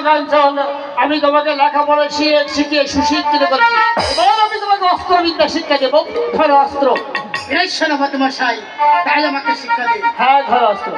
কাঞ্চন, আমি তোমাকে লেখাপড়া শিখিয়ে সুশিক্ষিত করেছি। এবার আমি তোমাকে অস্ত্রবিদ্যা শিক্ষা দেবো। ধরো অস্ত্র। সেনাপতি মশাই, তাই আমাকে শিক্ষা দিন। হ্যাঁ, ধরো অস্ত্র।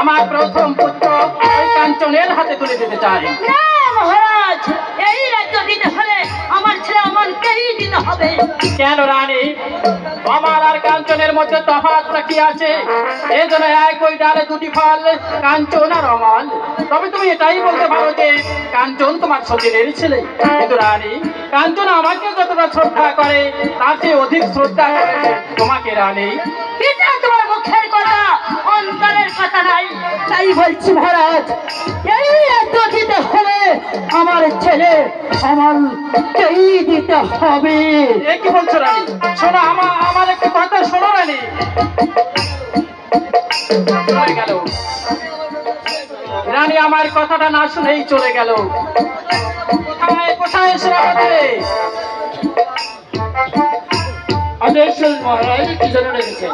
আমার প্রথম পুত্র ওই কাঞ্চনের হাতে তুলে দিতে চাই। না মহারাজ, এই রাজ্য দিতে হলে আমার ছেলে আমাকেই দিতে হবে। কেন রানী, আমার আর কাঞ্চনের মধ্যে তফাৎটা কি আছে? এই জন্য একই ডালে দুটি ফল, কাঞ্চন আর অমল। তবে তুমি এটাই বলতে পারো যে কাঞ্চন তোমার সতীনের ছেলে। কিন্তু রানী, কাঞ্চন আমাকে যতটা শ্রদ্ধা করে তার চেয়ে অধিক শ্রদ্ধা করেছে তোমাকে রানী। এটা তোমার মুখের কথা, অন্তরের কথা নাই। তাই বলছি মহারাজ, এই রাজ্য দিতে হলে আমার ছেলে আমাকেই দিতে হবে। এ কি বলছো রানী? শোনো, আমার একটা কথা শোনো রানী। চলে গেল রানী, আমার কথাটা না শুনেই চলে গেল। কোথায় কোথায় সেনাপতি? আদেশ মহারাজ, কি জন্য রেখেছেন?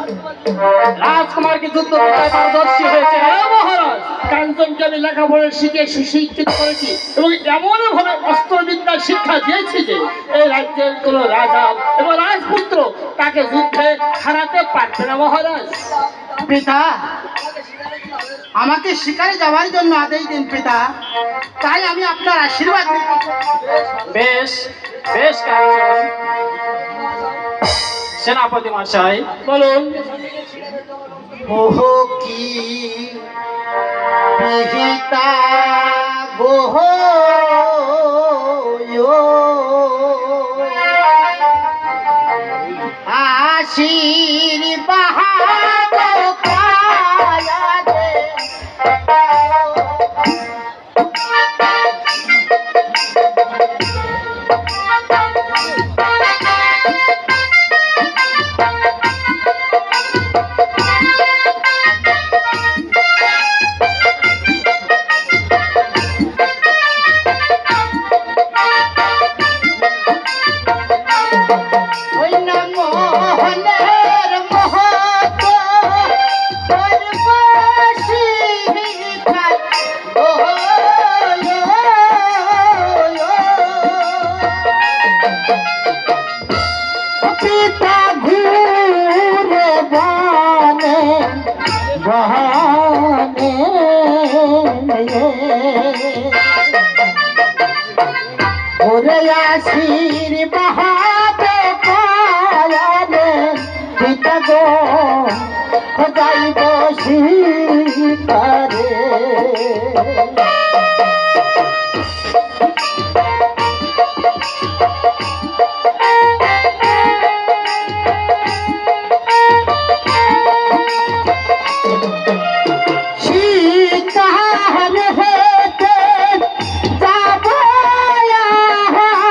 রাজকুমারকে যুদ্ধ বিদ্যায় পারদর্শী হয়েছে। হ্যাঁ মহারাজ, কাঞ্চনকে আমি লেখাপড়া শিখে সুশিক্ষিত করেছি এবং এমন ভাবে অস্ত্রবিদ্যা শিক্ষা দিয়েছি যে এই রাজ্যের কোন রাজা এবং রাজপুত্র তাকে যুদ্ধে হারাতে পারবে না মহারাজ। পিতা, আমাকে শিকারে যাওয়ার জন্য আদেশ দিন পিতা, তাই আমি আপনার আশীর্বাদ নিই। বেশ বেশ কাঞ্চন। সেনাপতি মশাই বলুন। ওহ কি বিহিতা গোহ আশীর্বাদ পায়া রে। ওই না মোহনের মহত পরবাসী কার পিতা ঘুরে বনে বনে ওরে আশীর্বাদ পায়ালে পিতা গো যাইব শিকারে। শিকার হতে যাব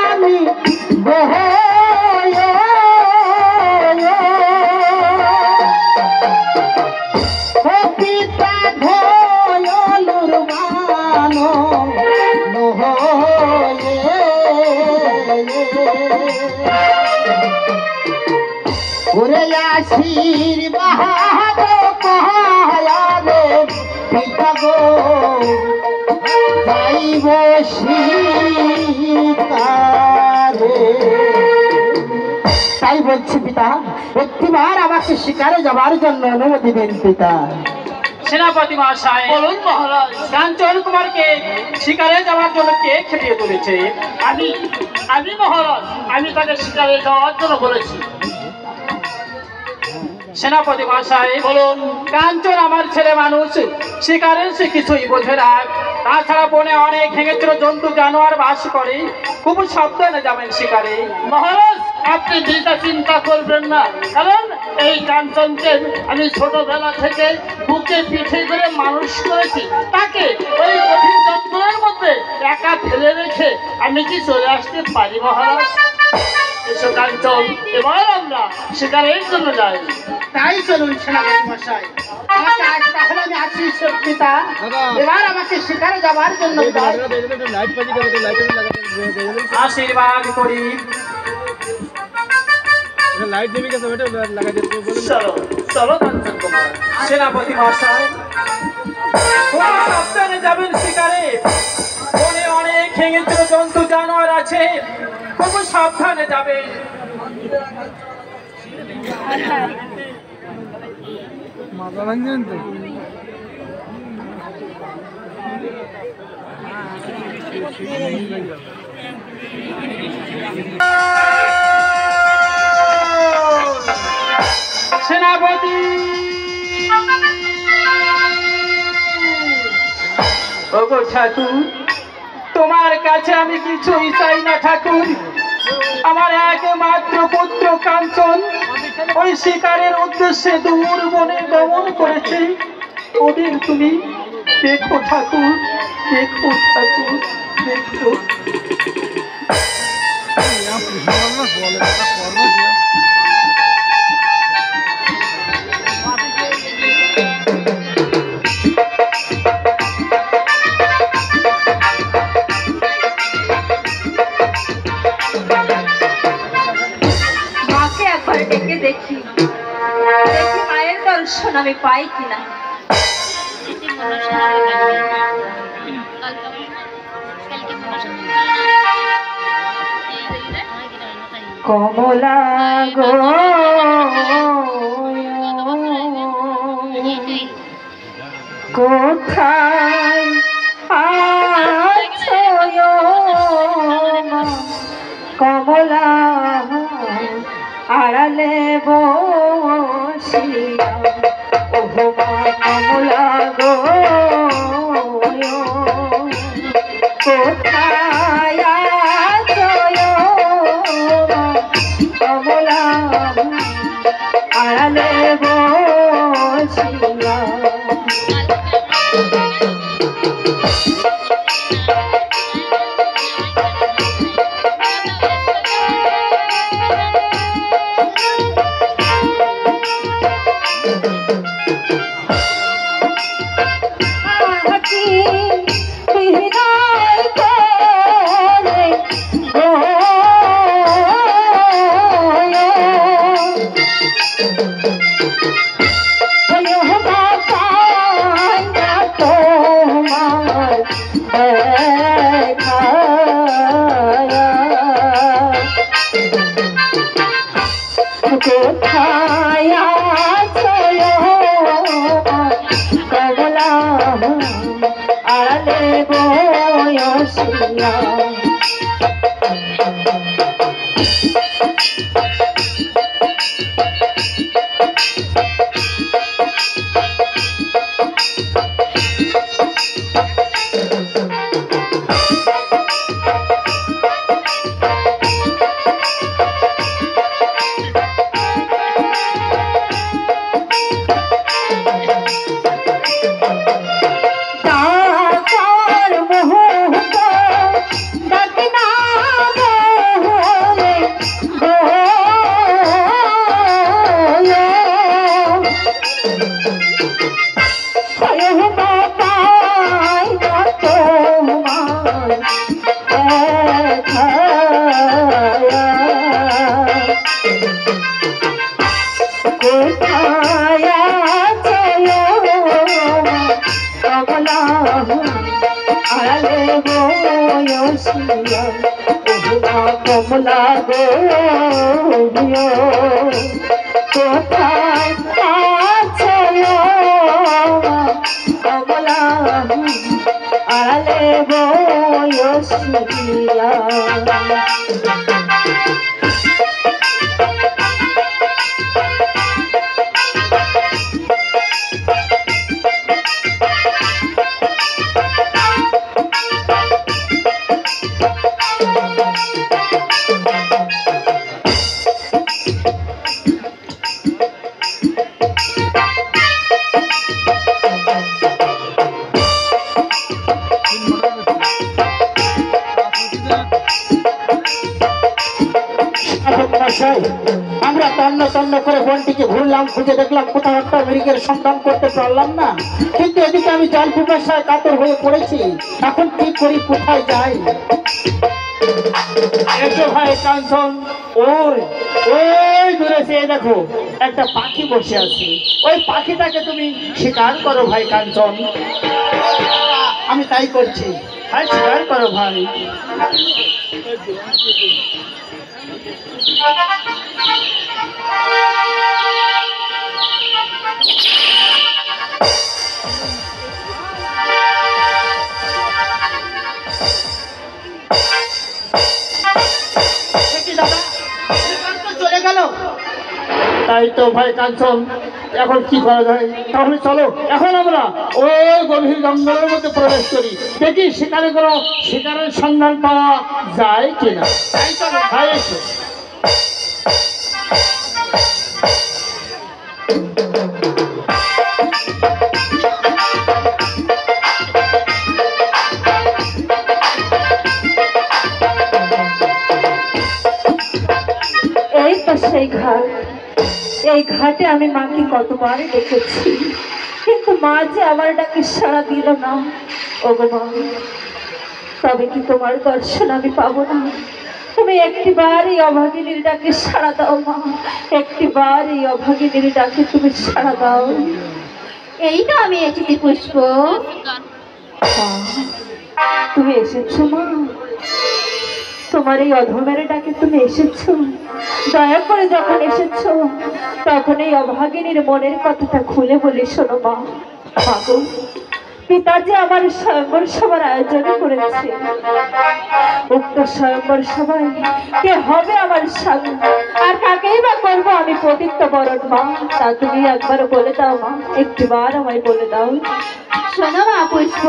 আমি গো পিতা ধয়লুর মানো ওরে আশীর্বাদ পায়ালে পিতা গো যাইব শিকারে। তাই বলছি পিতা, একটিবার আমাকে শিকারে যাবার জন্য অনুমতি দিন পিতা। সেনাপতি মহাশয়, বলুন মহারাজ। কাঞ্চন কুমারকে শিকারে যাওয়ার জন্য কে খেপিয়ে তুলেছে? আমি আমি মহারাজ, আমি তাকে শিকারে যাওয়ার জন্য বলেছি। সেনাপতি মহাশয়, বলুন। কাঞ্চন আমার ছেলে মানুষ, শিকারের সে কিছুই বোঝে না। তাছাড়া বনে অনেক হিংস্র জন্তু জানোয়ার বাস করে, খুব সাবধানে যাবেন শিকারে। মহারাজ, আপনি দিকটা চিন্তা করবেন না, কারণ এই কাঞ্চনকে আমি ছোটবেলা থেকে বুকে পিঠে করে মানুষ করেছি। তাকে ওই কঠিন যন্ত্রণার মধ্যে একা ফেলে রেখে আমি কি চলে আসতে পারি মহারাজ? এসো কাঞ্চন, এবার আমরা শিকারের জন্য যাই। তাই চলুন সেনাপতি মশাই, তাহলে আমি আসি পিতা। এবার আমাকে শিকারে যাওয়ার জন্য বিদায়। আশীর্বাদ করি। চলো চলো কাঞ্চন কুমার। সেনাপতি মহাশয়, খুব সাবধানে যাবেন শিকারে, বনে অনেক হিংস্র জন্তু জানোয়ার আছে, খুব সাবধানে যাবেন। সেনাপতি, ওগো ঠাকুর, তোমার কাছে আমি কিছুই চাই না ঠাকুর। আমার একমাত্র পুত্র কাঞ্চন ওই শিকারের উদ্দেশ্যে দূর বনে গমন করেছে। ওদের তুমি দেখো ঠাকুর, দেখো ঠাকুর, দেখো। মাকে একবার ডেকে দেখি, দেখি মায়ের দর্শন আমি পাই কিনা। কমলা গো কোথায় আছো মা? কমলা আড়ালে বসিয়া, ওহো মা কমলা গো কোথায় আছো মা? কমলা আড়ালে বসিয়া। কোথায় আছো কমলা আড়ালে বসিয়া। কমলা গো কোথায় আছো বসিয়া। আমরা তন্ন তন্ন করে বনটিকে ঘুরলাম, খুঁজে দেখলাম কোথাও একটা মৃগের সন্ধান করতে পারলাম না, কিন্তু এদিকে আমি জল পিপাসায় কাতর হয়ে পড়েছি। এখন কি করি, কোথায় যাই? এসো ভাই কাঞ্চন, ওই ওই দূরে চেয়ে দেখো একটা পাখি বসে আছে, ওই পাখিটাকে তুমি শিকার করো ভাই কাঞ্চন। আমি তাই করছি। ভাই শিকার করো ভাই। সে কি দাদা, শিকার তো চলে গেল। তাই তো ভাই কাঞ্চন, এখন কি করা যায়? তাহলে চলো এখন আমরা ওই গভীর জঙ্গলের মধ্যে প্রবেশ করি, দেখি সেখানে কোনো শিকারের সন্ধান পাওয়া যায় কিনা। তাই চলো। ভাই এসো। এই তো সেই ঘাট। এই ঘাটে আমি মাকে কতবার দেখেছি, কিন্তু মা যে আমার ডাকে সাড়া দিল না। ওগো মা, তবে কি তোমার দর্শন আমি পাবো না? তুমি একটিবার এই অভাগিনীর ডাকে সাড়া দাও মা, একটিবার এই অভাগিনীর ডাকে তুমি সাড়া দাও। এই তো আমি এসেছি পুষ্প। মা, তুমি এসেছো মা? তোমার এই অধমের ডাকে তুমি এসেছো? দয়া করে যখন এসেছো তখন এই অভাগিনীর মনের কথাটা খুলে বলে শোনো মা। মাগো, পিতা যে আমার স্বয়ম্বর সভার আয়োজন করেছে, উক্ত স্বয়ম্বর সভায় কে হবে আমার স্বামী, আর কাকেই বা করবো আমি পতিত্ব বরণ মা, তা তুমি একবার বলে দাও মা, একটিবার আমায় বলে দাও। শোনো মা পুষ্প,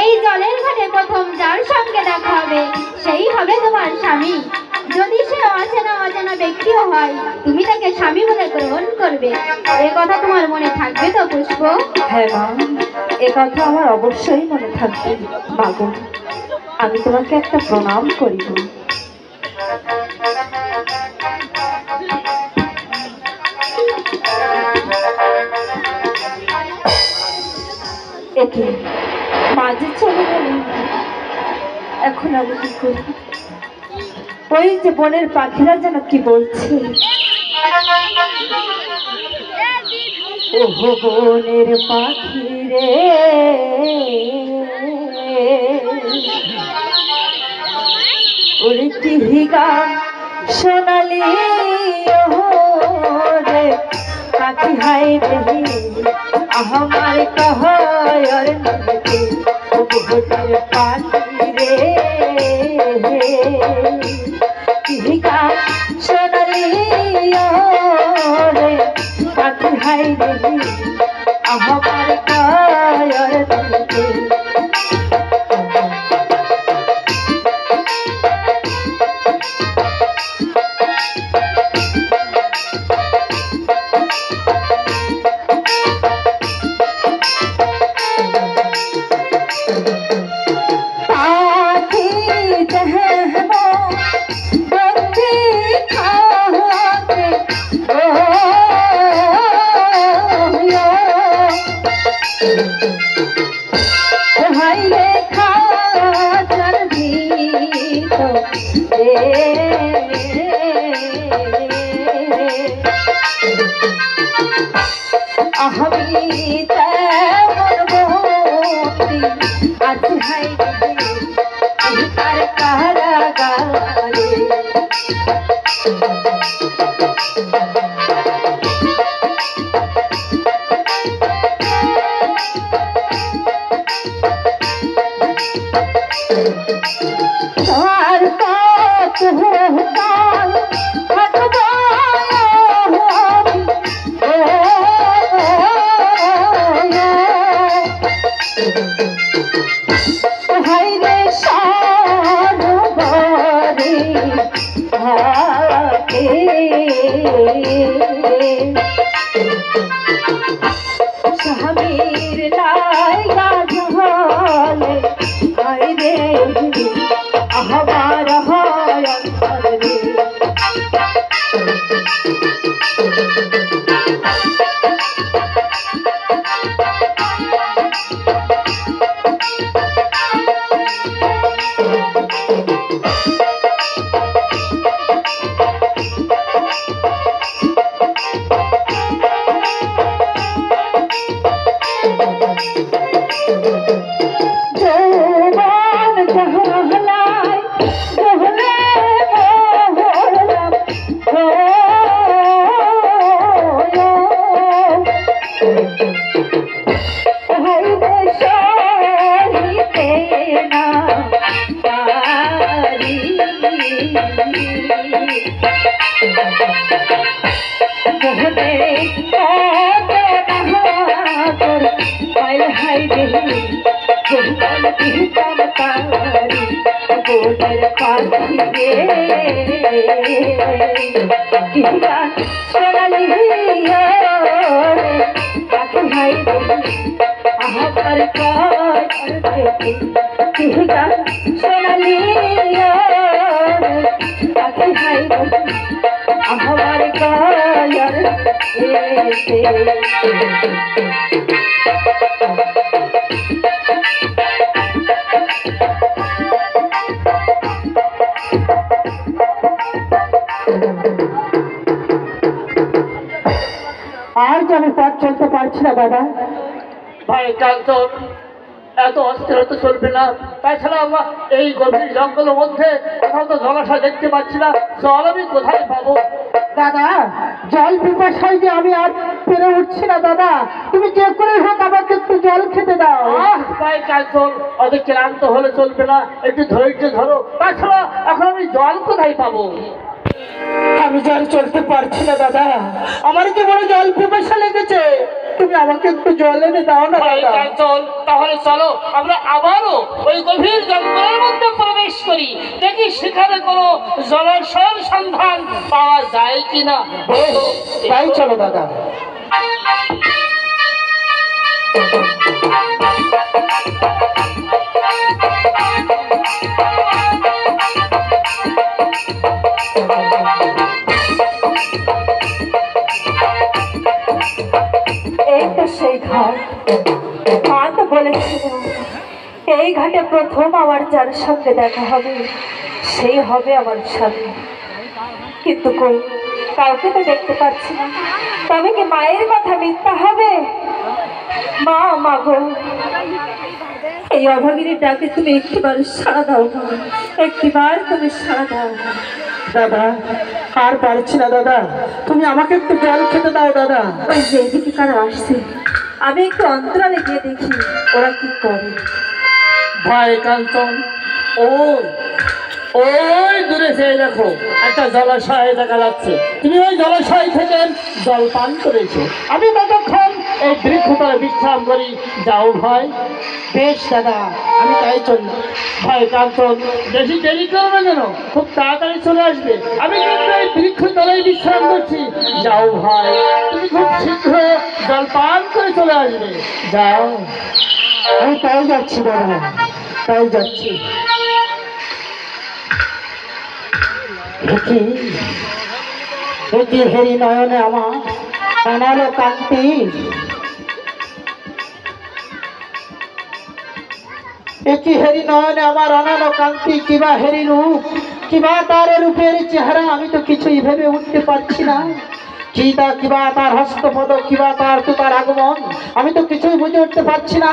এই জলের ঘাটে প্রথম যার সঙ্গে দেখা হবে সেই হবে তোমার স্বামী। যদি সে অচেনা অজানা ব্যক্তিও হয়, তুমি তাকে স্বামী বলে গ্রহণ করবে। এ কথা তোমার মনে থাকবে তো পুষ্প? হ্যাঁ মা, এ কথা আমার অবশ্যই মনে থাকবে। মাগো, আমি তোমাকে একটা প্রণাম করিব। একে মাঝে চলে গেলেন, এখন আমি কি করি? ওই যে বনের পাখিরা যেন কি বলছে, ওহো বনের পাখি রে, ওরে কি গান সোনালি রে পাখি হাই রে, আমার কহর নদী বনের পাখি রে, কি গান সোনালি রে পাখি হাই রে, আমার কহর নদী। স্বামীর লাইগা ঝলে আই রে আমার হয় অন্তরে আর যে আমি পথ চলতে পারছি না দাদা। ভাই কাঞ্চন, এত অস্থিরতা চলবে না। তাছাড়া এই গভীর জঙ্গলের মধ্যে কোথাও তো জলাশয় দেখতে পাচ্ছি না, জল আমি কোথায় পাবো? দাদা জল পিপাসায় যে আমি আর পেরে উঠছি না দাদা, তুমি যে করে হোক আমাকে একটু জল খেতে দাও। ভাই কাঞ্চন, অত ক্লান্ত হলে চলবে না, একটু ধৈর্য ধরো। তাছাড়া এখন আমি জল কোথায় পাবো? আমি জল চলতে পারছি না দাদা, আমার কি বড় জল পিপাসা লেগেছে, তুমি আমাকে একটু জল এনে দাও না ভাই দাদা। কাঞ্চন, তাহলে চলো আমরা আবারও ওই গভীর জঙ্গলের মধ্যে প্রবেশ করি, দেখি সেখানে কোনো জলাশয়ের সন্ধান পাওয়া যায় কিনা। তাই চলো দাদা। এই তো সেই ঘাট, মা তো বলেছিল এই ঘাটে প্রথম আমার যার সঙ্গে দেখা হবে সেই হবে আমার স্বামী, কিন্তু কই কাউকে তো দেখতে পাচ্ছি না। তবে কি মায়ের কথা মিথ্যা হবে? মা, মা গো, এই অভাগিনীর ডাকে তুমি একটিবার সাড়া দাও মা, একটিবার তুমি সাড়া দাও। দাদা আর পারছি না দাদা, তুমি আমাকে একটু জল খেতে দাও দাদা। ওই যে এদিকে কারা আসছে, আমি একটু অন্তরালে গিয়ে দেখি ওরা কি করে। ভাই কাঞ্চন, ওই দূরে সেই দেখো একটা জলাশয় দেখা যাচ্ছে, তুমি ওই জলাশয় থেকে জল পান করেছো। আমি ততক্ষণ এই বৃক্ষতলে বিশ্রাম করি, যাও ভাই। বেশ দাদা, আমি তাই চললাম। ভাই কাঞ্চন, বেশি দেরি করবে যেন, খুব তাড়াতাড়ি চলে আসবে। আমি কিন্তু এই বৃক্ষতলেই বিশ্রাম করছি, যাও ভাই, তুমি খুব শীঘ্র জল পান করে চলে আসবে, যাও। আমি তাই যাচ্ছি দাদা, তাই যাচ্ছি। দেখি হেরি নয়নে আমার অনালো কান্তি, একই হেরি নয়নে আমার অনালো কান্তি, কিবা হেরি রূপ, কিবা তার রূপের চেহারা, আমি তো কিছুই ভেবে উঠতে পারছি না। কিবা তার হস্তপদ, কিবা তার তুতার আগমন, আমি তো কিছুই বুঝে উঠতে পারছি না।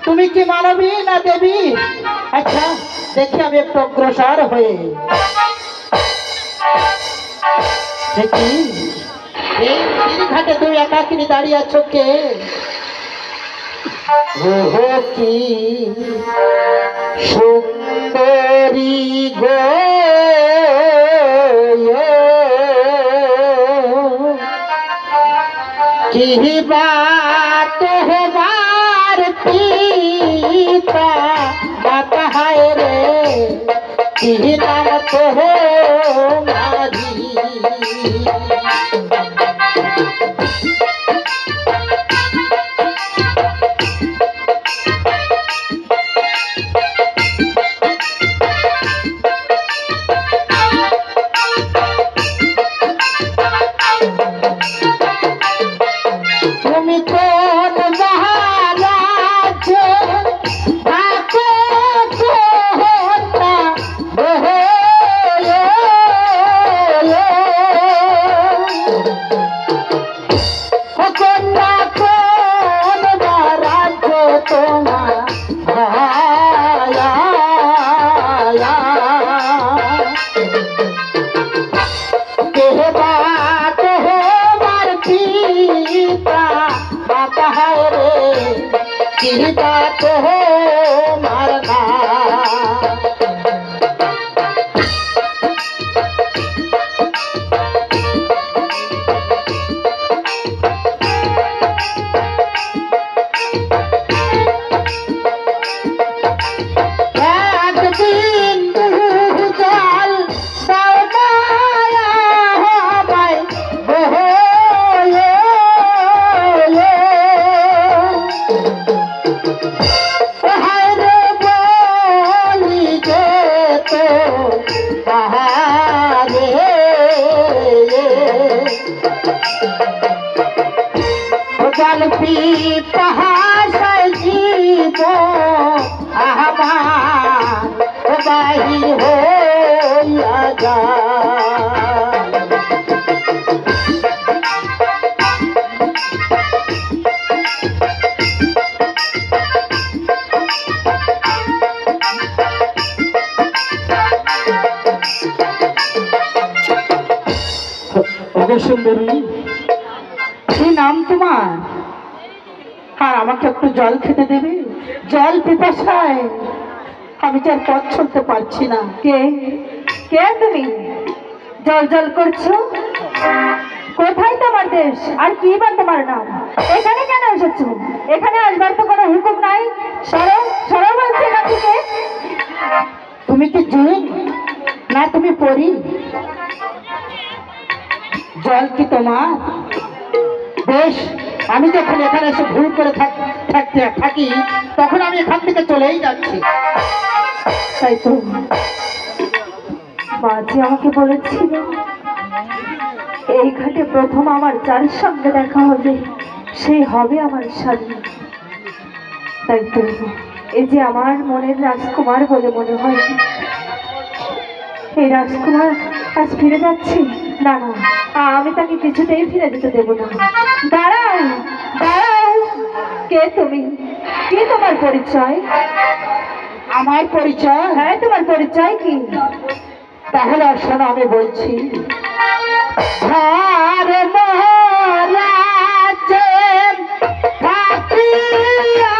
তুমি কি মানবী না দেবী? আচ্ছা দেখি আমি একটু অগ্রসর হয়ে দেখি এই ঘাটে তুই একাকিনী দাঁড়িয়ে আছো কে? ওহো কি সুন্দরী গো, কি বাত হবার পিতা বাতাহায় রে, কি নাম তো মারি। তোমার তোমার পিতা মাতা রে পিতা তোমার না বাহির হইয়া যায় সুন্দরী, কি নাম তোমার? আর আমাকে একটু জল খেতে দেবে? জল পিপাসায় আমি তো আর পথ চলতে পারছি না। কে কে তুমি? জল জল করছো? কোথায় তোমার দেশ আর কি বা তোমার নাম? এখানে কেন এসেছো? এখানে আসবার তো কোনো হুকুম নাই। সরো সরো বলছি এখান থেকে। তুমি কি জিন না তুমি পরি? জল কি তোমার? বেশ, আমি যখন এখানে এসে ভুল করে থাকি তখন আমি এখান থেকে চলেই যাচ্ছি। তাই তো বাজি আমাকে বলেছিল এই ঘাটে প্রথম আমার যার সঙ্গে দেখা হবে সেই হবে আমার স্বামী। তাই তো এই যে আমার মনের রাজকুমার বলে মনে হয়, এই রাজকুমার আজ ফিরে যাচ্ছে। না না, আমি তাকে কিছুতেই ফিরে যেতে দেবো না। দাঁড়াও দাঁড়াও, কে তুমি? কি তোমার পরিচয়? আমার পরিচয়? হ্যাঁ, তোমার পরিচয় কি? তাহলে আর শোনো, আমি বলছি। ঘর মহারাজে থাকিয়া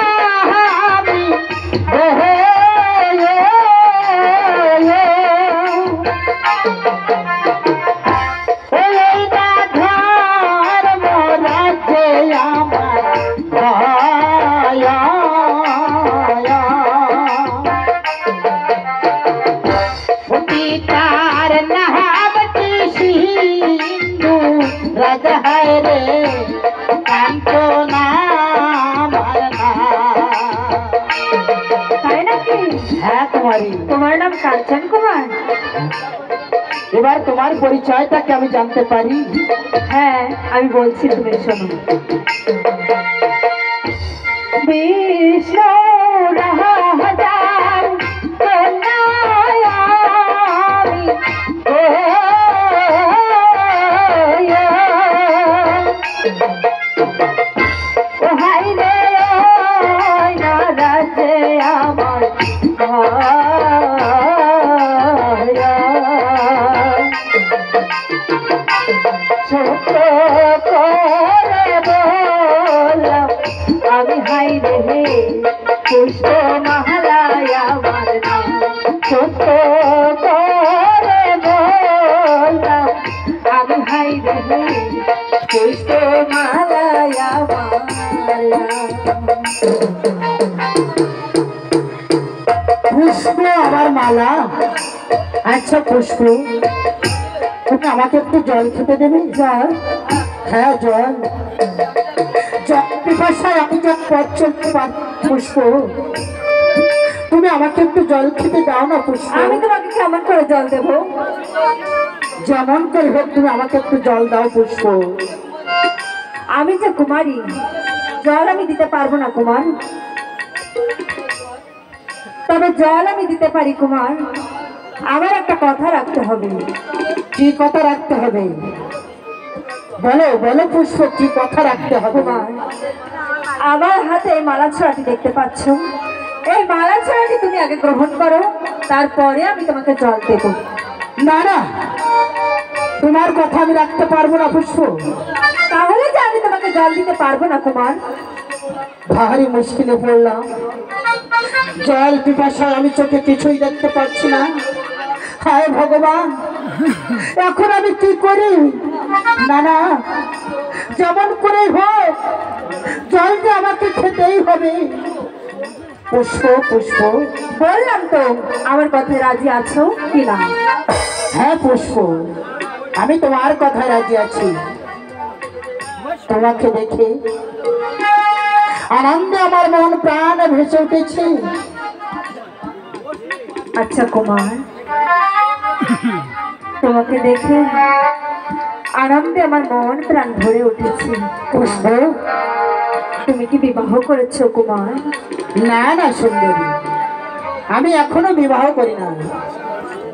আমি তোমার নাম কাঞ্চন কুমার? এবার তোমার পরিচয়টাকে আমি জানতে পারি? হ্যাঁ, আমি বলছি, তুমি শোনো। বিষ্ণু রাজার কন্যায় আমি, ও হাই রে না রাজে আমার ছোট করে বললাম আমি হাই রে পুষ্প মহালয় আমার নাম। ছোট করে বললাম আমি হাই রে পুষ্প মহালয় আমার নাম। পুষ্প আমার মালা? আচ্ছা পুষ্প, তুমি আমাকে একটু জল খেতে দেবে? জল? হ্যাঁ জল। জল পিপাসায় আমি যা পথ চলতে পারি। পুষ্প, তুমি আমাকে একটু জল খেতে দাও না পুষ্প। আমি তোমাকে কেমন করে জল দেবো? যেমন করে হোক তুমি আমাকে একটু জল দাও পুষ্প। আমি যে কুমারী, জল আমি দিতে পারবো না কুমার। তবে জল আমি দিতে পারি কুমার, আমার একটা কথা রাখতে হবে। কি কথা রাখতে হবে? বলো বলো পুষ্প, কি কথা রাখতে হবে? কুমার, আমার হাতে এই মালা ছড়াটি দেখতে পাচ্ছ, এই মালা ছড়াটি তুমি আগে গ্রহণ করো, তারপরে আমি তোমাকে জল দেব। না না, তোমার কথা আমি রাখতে পারবো না পুষ্প। তাহলে যে আমি তোমাকে জল দিতে পারবো না কুমার? ভারী মুশকিলে পড়লাম, জল পিপাসায় আমি চোখে কিছুই দেখতে পাচ্ছি না। হায় ভগবান, এখন আমি কি করি? না না, যেমন করে হোক জলটা আমাকে খেতেই হবে। পুষ্প পুষ্প, বললাম তো আমার কথায় রাজি আছো কি না? হ্যাঁ পুষ্প, আমি তোমার কথায় রাজি আছি। তোমাকে দেখে আনন্দে আমার মন প্রাণ ভেসে উঠেছে। আচ্ছা কুমার, তোমাকে দেখে আনন্দে আমার মন প্রাণ ভরে উঠেছে। পুষ্প, তুমি কি বিবাহ করেছো কুমার? না না সুন্দরী, আমি এখনো বিবাহ করি না,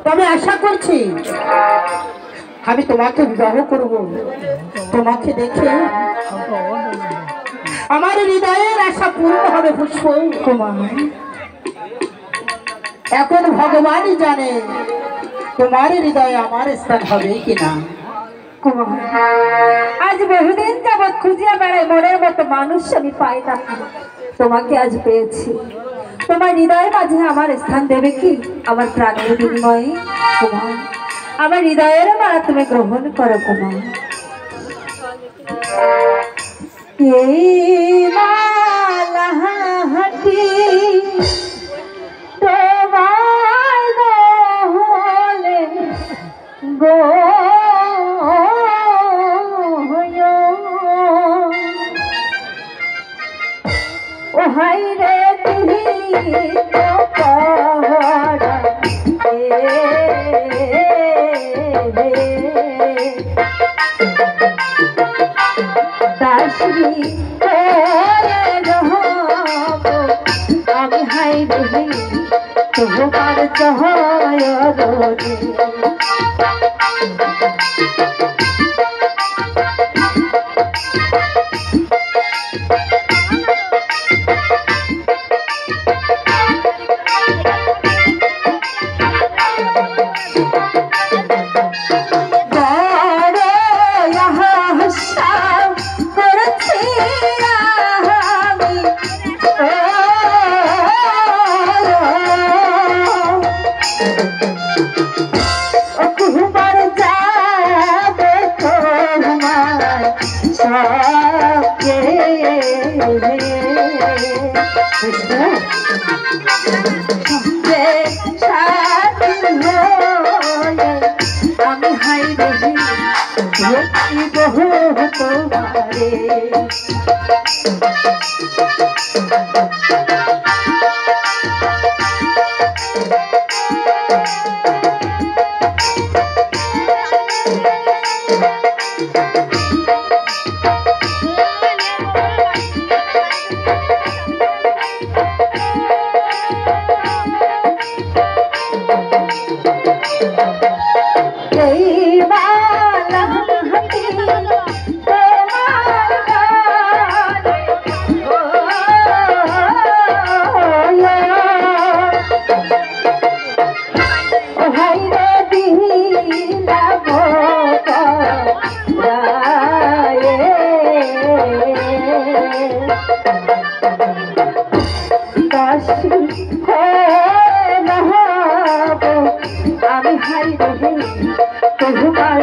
তবে আশা করছি আমি তোমাকে বিবাহ করব। তোমাকে দেখে আমার হৃদয়ের আশা পূর্ণ হবে পুষ্প। কুমার, এখন ভগবানই জানে তোমার হৃদয়ে আমার স্থান হবে কিনা। কুমার, আজ বহুদিন যাবৎ খুঁজিয়া বেড়াই, মনের মতো মানুষ আমি পাই না, তোমাকে আজ পেয়েছি। তোমার হৃদয়ের মাঝে আমার স্থান দেবে কি আমার প্রাণের বিনিময়ে? কুমার, আমার হৃদয়ের মালা তুমি গ্রহণ করো কুমার। এই মালাটি তোমার গহলে গো ও হাই রে তুমি তো পড়া দাসী আমি হাই রে তোমার চহরে আমি হাই রহি বহু তোমারে আমি হাই রহি তোমার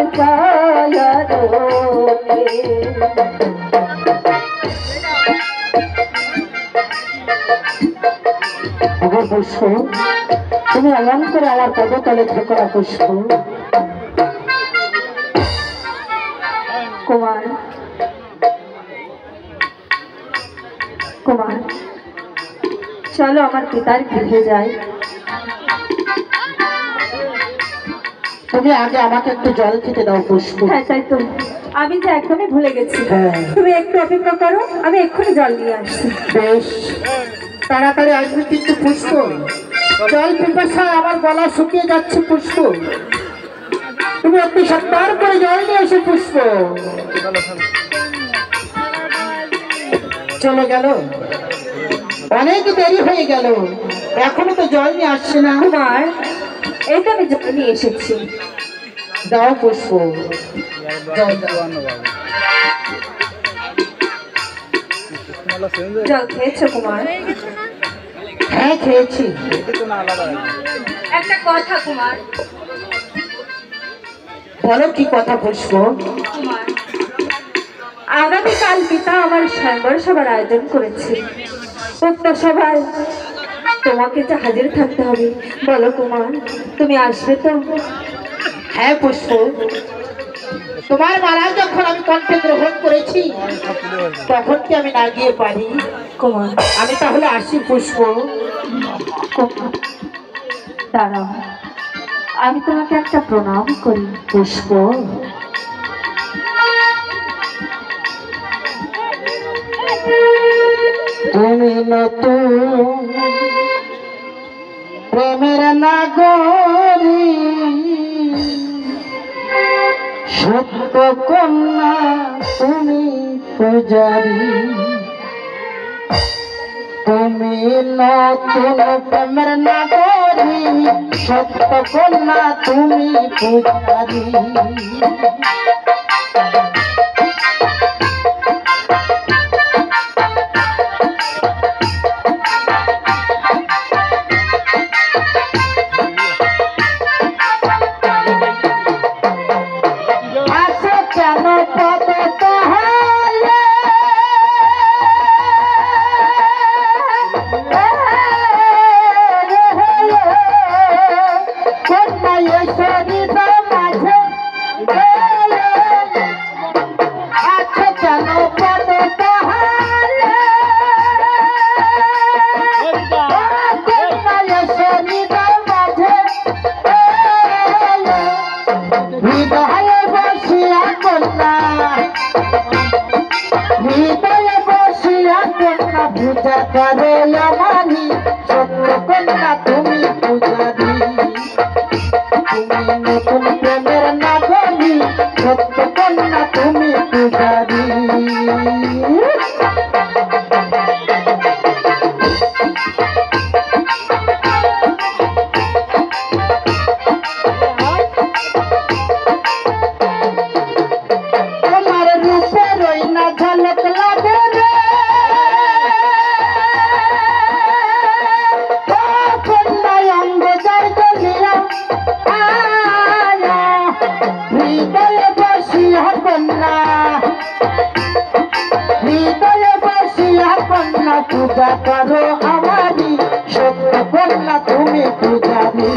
পুষ্প, তুমি এমন করে আমার পদতলে থেকো না পুষ্প। কুমার, কুমার, চলো আমার পিতার গৃহে যাই। তুমি আগে আমাকে একটু জল খেতে দাও পুষ্প। হ্যাঁ তাই তো, আমি যে একদমই ভুলে গেছি। হ্যাঁ। তুমি একটু অপেক্ষা করো, আমি এক্ষুনি জল নিয়ে আসছি। বেশ, তাড়াতাড়ি আসবে কিন্তু পুষ্প। জল পিপাসায় আমার গলা শুকিয়ে যাচ্ছে পুষ্প। তুমি একটু সত্তর করে জল নিয়ে এসো পুষ্প। চলে গেল, অনেক দেরি হয়ে গেল, এখনো তো জল নিয়ে আসছে না। কুমার, এই তো আমি জল নিয়ে এসেছি। দাও পুষ্প, দাও, দাও। জল খেয়েছো কুমার? হ্যাঁ খেয়েছি। একটা কথা কুমার, বলো কি কথা পুষ্প? কুমার, আগামীকাল পিতা আমার স্বয়ংবর সভার আয়োজন করেছে। উক্ত সভায় তোমাকে যে হাজির থাকতে হবে। বলো কুমার, তুমি আসবে তো? হ্যাঁ পুষ্প, তোমার মারা যখন আমি কণ্ঠে গ্রহণ করেছি তখন কি আমি না গিয়ে পারি? কুমার, আমি তাহলে আসি পুষ্প। কুমার, দাঁড়াও, আমি তোমাকে একটা প্রণাম করি। পুষ্প, তুমি নতুন প্রেমের নাগরী, সত্য কন্যা তুমি পূজারী। তুমি নতুন প্রেমের নাগরী, সত্য কন্যা তুমি পূজারী। আছো কেন পদ তাহলে, কন্যা শরীর মাঝে, আছো কেন পদ তাহলে, কন্যা শরীর মাঝে, হৃদয়ে বসিয়া কন্যা, হৃদয়ে বসিয়া কন্যা পূজা করে আমারি, সত্য কন্যা তুমি পূজারি। তুমি নতুন প্রেমের নাগরী, সত্য কন্যা তুমি পূজারি। তোমার রূপে রই না ঝলক লাগে রে, ও কন্যায় অঙ্গ যার জ্বলিয়া, হৃদয়ে বসিয়া কন্যা, হৃদয়ে বসিয়া কন্যা পূজা করো আমারি, সত্য কন্যা তুমি পূজারি।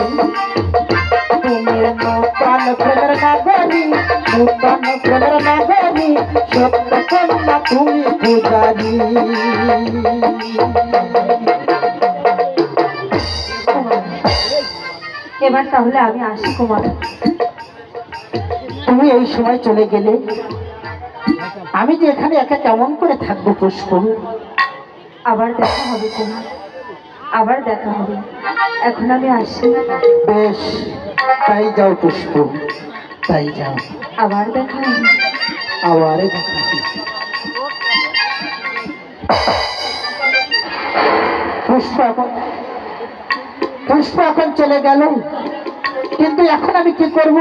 তুমি নূতন প্রেমের নাগরী, নূতন প্রেমের নাগরী, সত্য কন্যা তুমি পূজারি। এবার তাহলে আমি আসি কুমার। তুমি এই সময় চলে গেলে আমি যে এখানে একা কেমন করে থাকবো পুষ্প? আবার দেখা হবে কুমার, আবার দেখা হবে। এখন আমি আসি। বেশ, তাই যাও পুষ্প, তাই যাও। আবার দেখা হবে। আবার দেখা হবে। পুষ্প এখন চলে গেল, কিন্তু এখন আমি কি করব?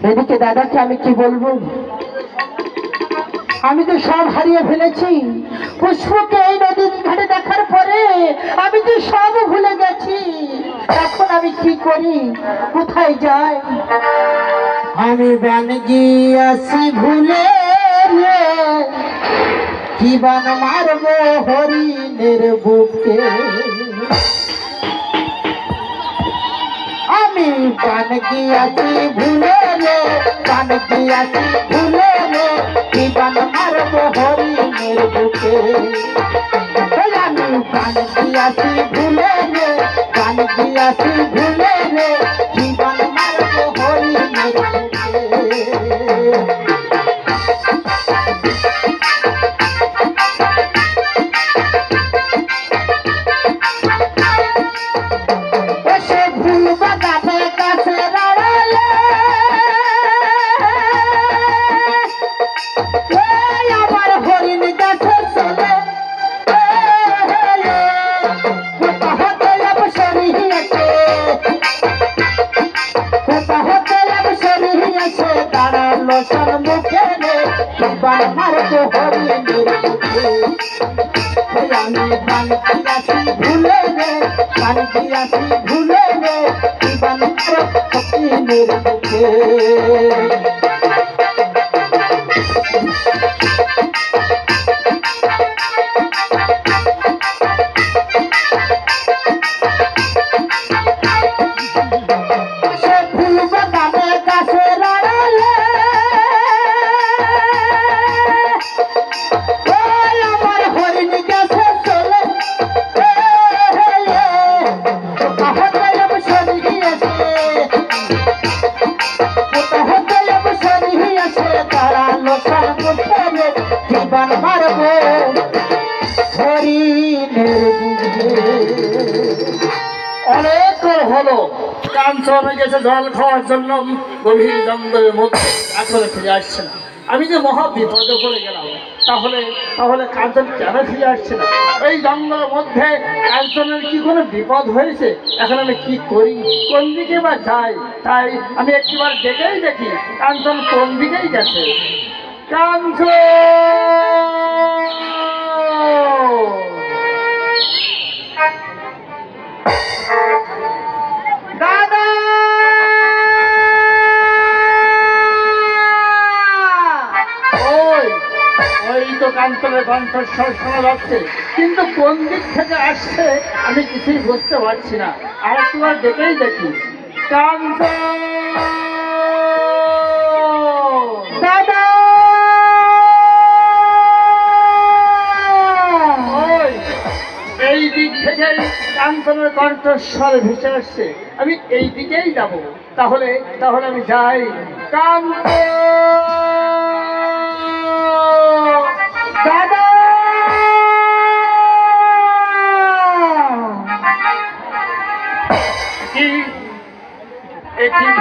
এদিকে দাদাকে আমি কি বলবো? আমি তো সব হারিয়ে ফেলেছি। পুষ্পকে এই নদীর ঘাটে দেখার পরে আমি তো সব ভুলে গেছি। এখন আমি কি করি, কোথায় যাই? আমি বান গিয়াছি ভুলে রে, কি বান মারবো হরিণের বুকে। আমি বান গিয়াছি ভুলে রে, বান গিয়াছি ভুলে রে, কি বান মারবো হরিণের বুকে। আমি বান গিয়াছি ভুলে রে, বান গিয়াছি ভুলে রে, কি বান মারবো হরিণের বুকে। এসে ভুল বাগানে গাছে দাঁড়ালে, আমার হরিণ গাছে গো হরিণের মুখে। ওই আমি গান দিয়াছি ভুলে রে, গান দিয়াছি ভুলে রে, জীবন ফকিরের মুখে। জীবন মারব হরিণের বুকে। অনেক হলো, কাঞ্চন গেছে জল খাওয়ার জন্য গভীর জঙ্গলের মধ্যে, আসলে ফিরে আসছে না। আমি যে মহা বিপদে পড়ে গেলাম, তাহলে তাহলে কাঞ্চন কেন ফিরে আসছে না? এই জঙ্গলের মধ্যে কাঞ্চনের কি কোনো বিপদ হয়েছে? এখন আমি কি করি, কোন দিকে বা যাই? তাই আমি একটিবার দেখেই দেখি কাঞ্চন কোন দিকেই গেছে। কাঞ্চন! দাদা ওই তো কাঞ্চনের কণ্ঠস্বর শোনা যাচ্ছে, কিন্তু কোন দিক থেকে আসছে আমি কিছুই বুঝতে পারছি না। আর একবার দেখেই দেখি। কাঞ্চন! দাদা এই দিক থেকেই কাঞ্চনের কণ্ঠস্বর ভেসে আসছে, আমি এই দিকেই যাব। তাহলে তাহলে আমি যাই। কাঞ্চন! দাদা কি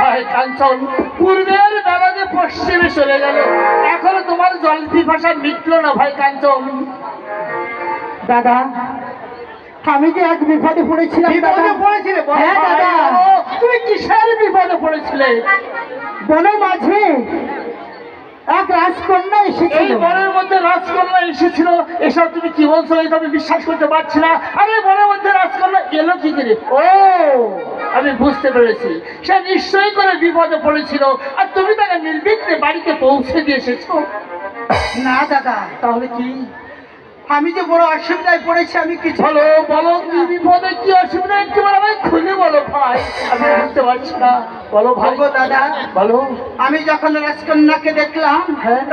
ভাই কাঞ্চন, পূর্বের বেলা যে পশ্চিমে চলে গেল, এখনো তোমার জল পিপাসা মিটলো না ভাই কাঞ্চন। দাদা আমি যে এক বিপদে পড়েছিলাম। বিপদে পড়েছিলে? হ্যাঁ দাদা। তুমি কিসের বিপদে পড়েছিলে? বনের মাঝে এক রাজকন্যা এই এসেছিল। বনের মধ্যে রাজকন্যা এসেছিল? এসব তুমি কি বলছো? এটা আমি বিশ্বাস করতে পারছি না। আরে বনের মধ্যে রাজকন্যা এলো কি করে? ও, আমি বুঝতে পেরেছি, সে নিশ্চয়ই করে বিপদে পড়েছিল, আর তুমি তাকে নির্বিঘ্নে বাড়িতে পৌঁছে দিয়ে এসেছো। না দাদা, তাহলে কি? আমি যে বড় অসুবিধায় পড়েছি, আমি কিছু বলো বলো, কি বিপদে, কি অসুবিধা, একটু আমায় খুলে বলো ভাই, আমি বুঝতে পারছি না। বলো ভাই। বলবো দাদা। বলো। আমি যখন রাজকন্যাকে দেখলাম,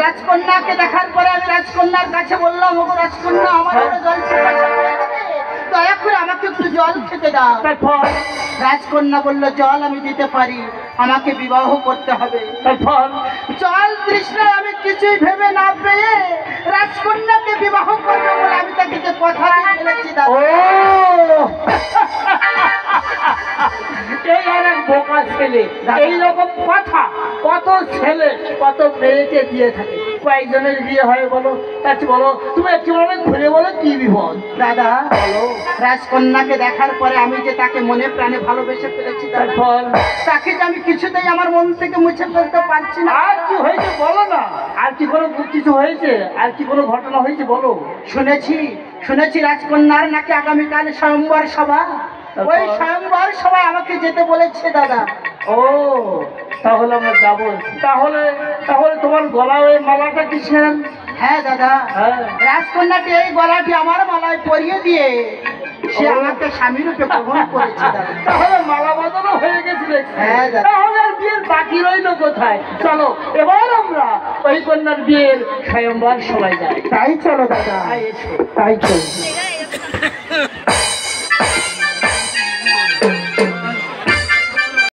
রাজকন্যাকে দেখার পরে আমি রাজকন্যার কাছে বললাম, ওগো রাজকন্যা, আমার বড় জল পিপাসা পেয়েছে, দয়া করে আমাকে একটু জল খেতে দাও। তারপর? রাজকন্যা বলল, জল আমি দিতে পারি, আমাকে বিবাহ করতে হবে। তারপর? জল তৃষ্ণায় আমি কিছুই ভেবে না পেয়ে রাজকন্যাকে বিবাহ করবো বলে আমি তাকে যে কথা দিয়ে ফেলেছি দাদা। ও এই অনেক বোকা ছেলে। এইরকম কথা কত ছেলে কত মেয়েকে দিয়ে থাকে, কয়েকজনের বিয়ে হয় বলো? তার চেয়ে বলো, তুমি একটু অনেক ঘুরে বলো কি বিপদ। দাদা বলো, রাজকন্যাকে দেখার পরে আমি যে তাকে মনে প্রাণে ভালোবেসে ফেলেছি দাদা, তারপর? তাকে যে আমি কিছুতেই আমার মন থেকে মুছে ফেলতে পারছি না। আর কি হয়েছে বলো না? আর কি কোনো কিছু হয়েছে? আর কি কোনো ঘটনা হয়েছে বলো? শুনেছি শুনেছি রাজকন্যার নাকি আগামীকাল স্বয়ংবর সভা। ওই স্বয়ংবর সভায় আমাকে যেতে বলেছে দাদা। ও, তাহলে আমরা যাবো। তাহলে তাহলে তোমার গলায় ওই মালাটা কিসের? হ্যাঁ দাদা, হ্যাঁ। রাজকন্যাকে এই গলাটি আমার মালায় পরিয়ে দিয়ে সে আমাকে স্বামী রূপে গ্রহণ করেছে দাদা। তাহলে মালা বদলও হয়ে গেছিল। হ্যাঁ দাদা। তাহলে আর বিয়ের বাকি রইল কোথায়? চলো এবার আমরা ওই কন্যার বিয়ের স্বয়ংবর সবাই যাই। তাই চলো দাদা, তাই এসো। তাই চলো।